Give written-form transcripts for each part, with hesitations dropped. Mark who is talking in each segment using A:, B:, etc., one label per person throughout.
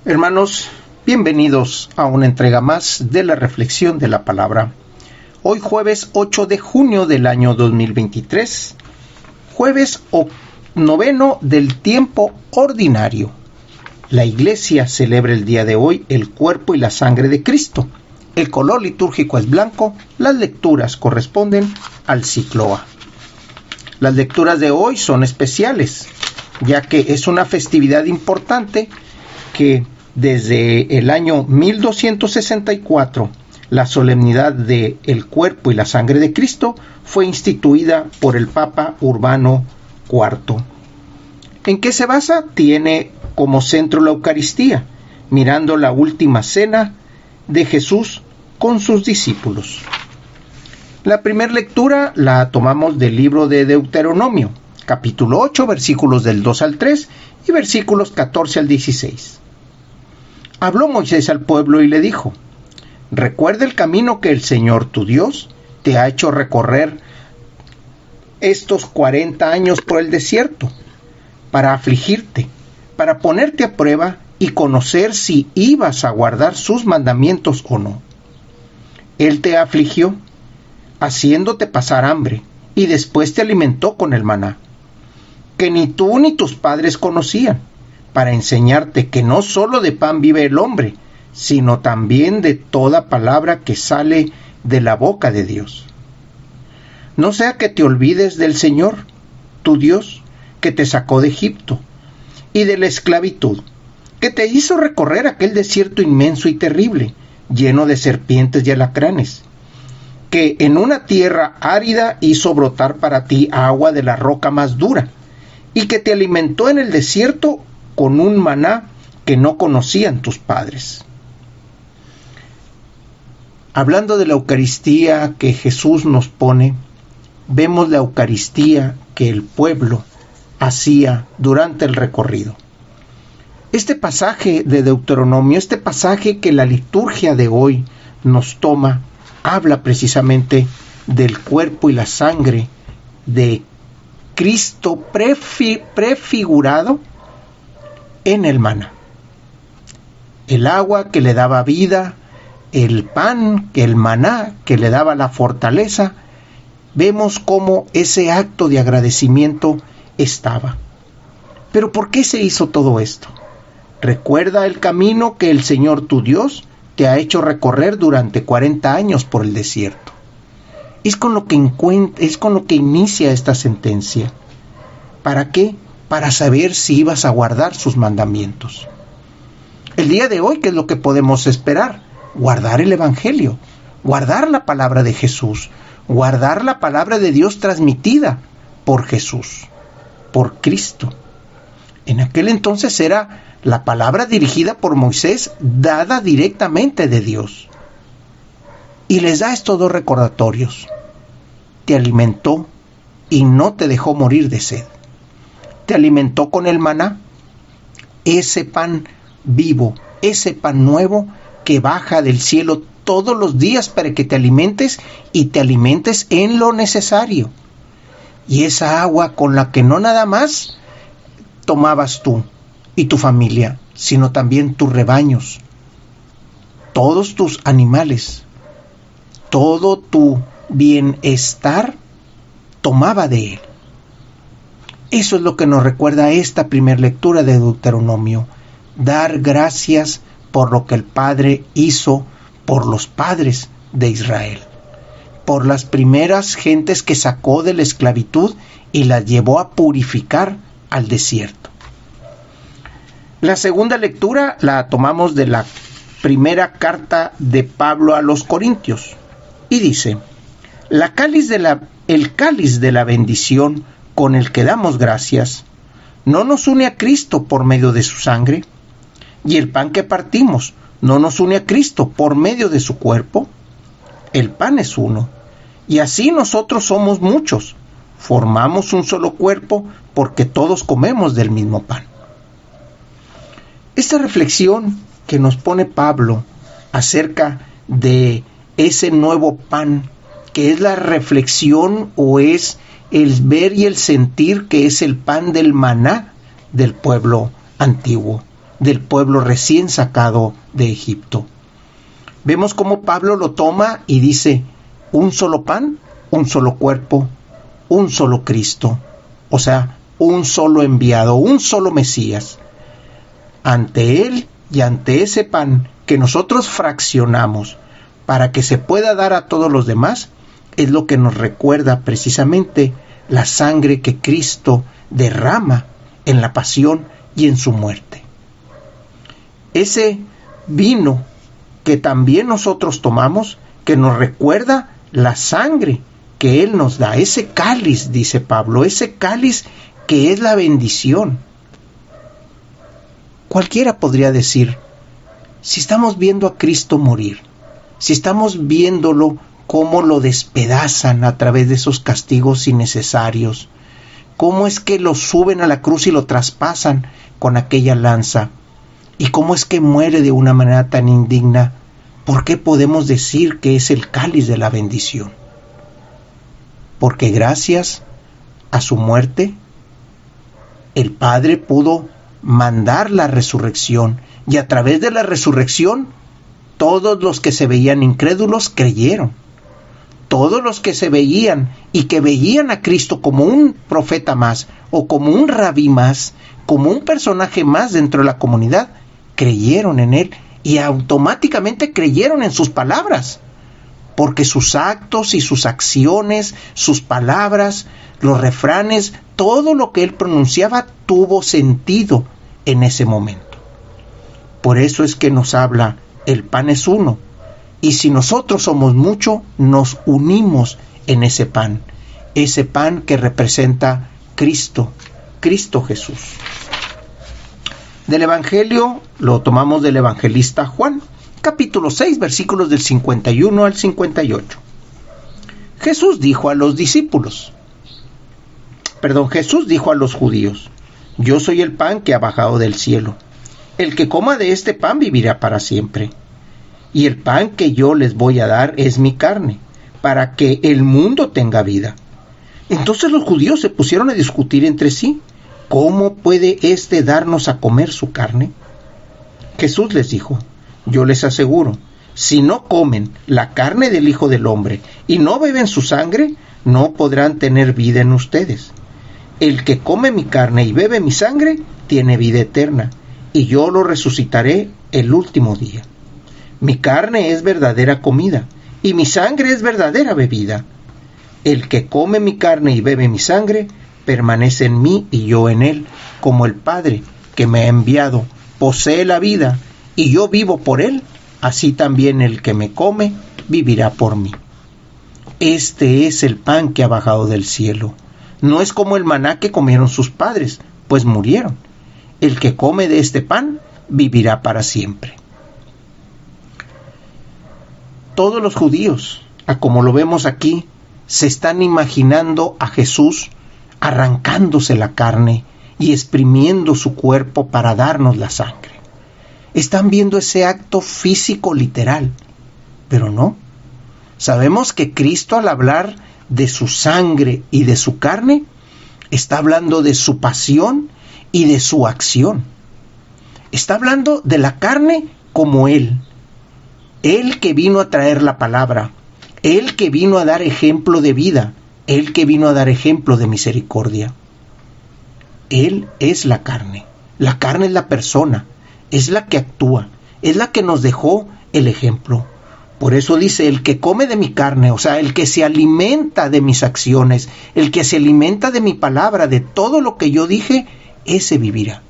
A: Hermanos, bienvenidos a una entrega más de la reflexión de la palabra. Hoy jueves 8 de junio del año 2023, jueves noveno del tiempo ordinario. La Iglesia celebra el día de hoy el cuerpo y la sangre de Cristo. El color litúrgico es blanco, las lecturas corresponden al ciclo A. Las lecturas de hoy son especiales, ya que es una festividad importante que desde el año 1264, la solemnidad de el cuerpo y la sangre de Cristo fue instituida por el Papa Urbano IV. ¿En qué se basa? Tiene como centro la Eucaristía, mirando la última cena de Jesús con sus discípulos. La primera lectura la tomamos del libro de Deuteronomio, capítulo 8, versículos del 2 al 3 y versículos 14 al 16. Habló Moisés al pueblo y le dijo: recuerda el camino que el Señor tu Dios te ha hecho recorrer estos 40 años por el desierto, para afligirte, para ponerte a prueba y conocer si ibas a guardar sus mandamientos o no. Él te afligió, haciéndote pasar hambre, y después te alimentó con el maná, que ni tú ni tus padres conocían, para enseñarte que no solo de pan vive el hombre, sino también de toda palabra que sale de la boca de Dios. No sea que te olvides del Señor, tu Dios, que te sacó de Egipto, y de la esclavitud, que te hizo recorrer aquel desierto inmenso y terrible, lleno de serpientes y alacranes, que en una tierra árida hizo brotar para ti agua de la roca más dura, y que te alimentó en el desierto con un maná que no conocían tus padres. Hablando de la Eucaristía que Jesús nos pone, vemos la Eucaristía que el pueblo hacía durante el recorrido. Este pasaje de Deuteronomio, este pasaje que la liturgia de hoy nos toma, habla precisamente del cuerpo y la sangre de Cristo prefigurado en el maná. El agua que le daba vida, el pan, el maná que le daba la fortaleza. Vemos cómo ese acto de agradecimiento estaba. Pero ¿por qué se hizo todo esto? Recuerda el camino que el Señor tu Dios te ha hecho recorrer durante 40 años por el desierto. Es con lo que inicia esta sentencia. ¿Para qué? Para saber si ibas a guardar sus mandamientos. El día de hoy, ¿qué es lo que podemos esperar? Guardar el Evangelio, guardar la palabra de Jesús, guardar la palabra de Dios transmitida por Jesús, por Cristo. En aquel entonces era la palabra dirigida por Moisés, dada directamente de Dios. Y les da estos dos recordatorios. Te alimentó y no te dejó morir de sed. Te alimentó con el maná, ese pan vivo, ese pan nuevo que baja del cielo todos los días para que te alimentes y te alimentes en lo necesario. Y esa agua con la que no nada más tomabas tú y tu familia, sino también tus rebaños, todos tus animales, todo tu bienestar tomaba de él. Eso es lo que nos recuerda esta primera lectura de Deuteronomio. Dar gracias por lo que el Padre hizo por los padres de Israel, por las primeras gentes que sacó de la esclavitud y las llevó a purificar al desierto. La segunda lectura la tomamos de la primera carta de Pablo a los Corintios y dice: el cáliz de la bendición con el que damos gracias no nos une a Cristo por medio de su sangre, y el pan que partimos no nos une a Cristo por medio de su cuerpo. El pan es uno, y así nosotros somos muchos, formamos un solo cuerpo porque todos comemos del mismo pan. Esta reflexión que nos pone Pablo acerca de ese nuevo pan, que es la reflexión o es el ver y el sentir que es el pan del maná del pueblo antiguo, del pueblo recién sacado de Egipto. Vemos cómo Pablo lo toma y dice, un solo pan, un solo cuerpo, un solo Cristo, o sea, un solo enviado, un solo Mesías. Ante él y ante ese pan que nosotros fraccionamos para que se pueda dar a todos los demás, es lo que nos recuerda precisamente la sangre que Cristo derrama en la pasión y en su muerte. Ese vino que también nosotros tomamos, que nos recuerda la sangre que Él nos da, ese cáliz, dice Pablo, ese cáliz que es la bendición. Cualquiera podría decir, si estamos viendo a Cristo morir, si estamos viéndolo cómo lo despedazan a través de esos castigos innecesarios, cómo es que lo suben a la cruz y lo traspasan con aquella lanza, y cómo es que muere de una manera tan indigna, ¿por qué podemos decir que es el cáliz de la bendición? Porque gracias a su muerte, el Padre pudo mandar la resurrección, y a través de la resurrección, todos los que se veían incrédulos creyeron. Todos los que se veían y que veían a Cristo como un profeta más, o como un rabí más, como un personaje más dentro de la comunidad, creyeron en Él y automáticamente creyeron en sus palabras, porque sus actos y sus acciones, sus palabras, los refranes, todo lo que Él pronunciaba tuvo sentido en ese momento. Por eso es que nos habla, el pan es uno, y si nosotros somos mucho, nos unimos en ese pan que representa Cristo, Cristo Jesús. Del Evangelio lo tomamos del evangelista Juan, capítulo 6, versículos del 51 al 58. Jesús dijo a los judíos, yo soy el pan que ha bajado del cielo. El que coma de este pan vivirá para siempre. Y el pan que yo les voy a dar es mi carne, para que el mundo tenga vida. Entonces los judíos se pusieron a discutir entre sí, ¿cómo puede éste darnos a comer su carne? Jesús les dijo, yo les aseguro, si no comen la carne del Hijo del Hombre y no beben su sangre, no podrán tener vida en ustedes. El que come mi carne y bebe mi sangre, tiene vida eterna, y yo lo resucitaré el último día. Mi carne es verdadera comida, y mi sangre es verdadera bebida. El que come mi carne y bebe mi sangre, permanece en mí y yo en él, como el Padre que me ha enviado posee la vida, y yo vivo por él, así también el que me come vivirá por mí. Este es el pan que ha bajado del cielo. No es como el maná que comieron sus padres, pues murieron. El que come de este pan vivirá para siempre. Todos los judíos, como lo vemos aquí, se están imaginando a Jesús arrancándose la carne y exprimiendo su cuerpo para darnos la sangre. Están viendo ese acto físico literal, pero no. Sabemos que Cristo, al hablar de su sangre y de su carne, está hablando de su pasión y de su acción. Está hablando de la carne como Él que vino a traer la palabra, Él que vino a dar ejemplo de vida, Él que vino a dar ejemplo de misericordia. Él es la carne es la persona, es la que actúa, es la que nos dejó el ejemplo. Por eso dice, el que come de mi carne, o sea, el que se alimenta de mis acciones, el que se alimenta de mi palabra, de todo lo que yo dije, ese vivirá.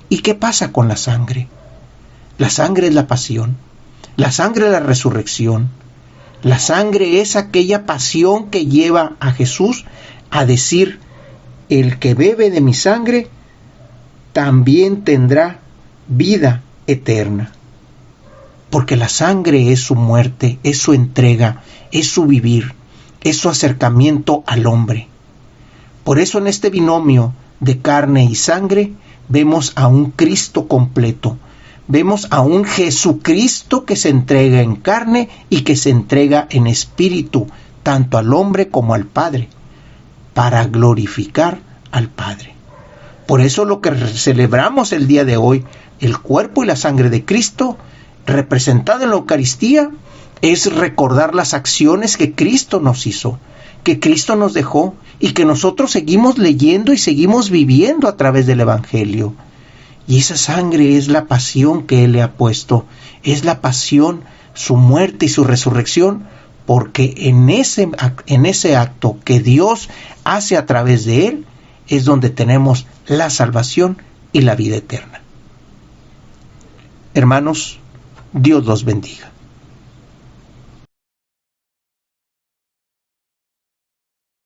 A: ¿Y qué pasa con la sangre? La sangre es la pasión, la sangre es la resurrección, la sangre es aquella pasión que lleva a Jesús a decir, el que bebe de mi sangre también tendrá vida eterna. Porque la sangre es su muerte, es su entrega, es su vivir, es su acercamiento al hombre. Por eso en este binomio de carne y sangre vemos a un Cristo completo, vemos a un Jesucristo que se entrega en carne y que se entrega en espíritu, tanto al hombre como al Padre, para glorificar al Padre. Por eso lo que celebramos el día de hoy El cuerpo y la sangre de Cristo, representada en la Eucaristía, es recordar las acciones que Cristo nos hizo, que Cristo nos dejó y que nosotros seguimos leyendo y seguimos viviendo a través del Evangelio. Y esa sangre es la pasión que Él le ha puesto, es la pasión, su muerte y su resurrección, porque en ese acto que Dios hace a través de Él, es donde tenemos la salvación y la vida eterna. Hermanos, Dios los bendiga.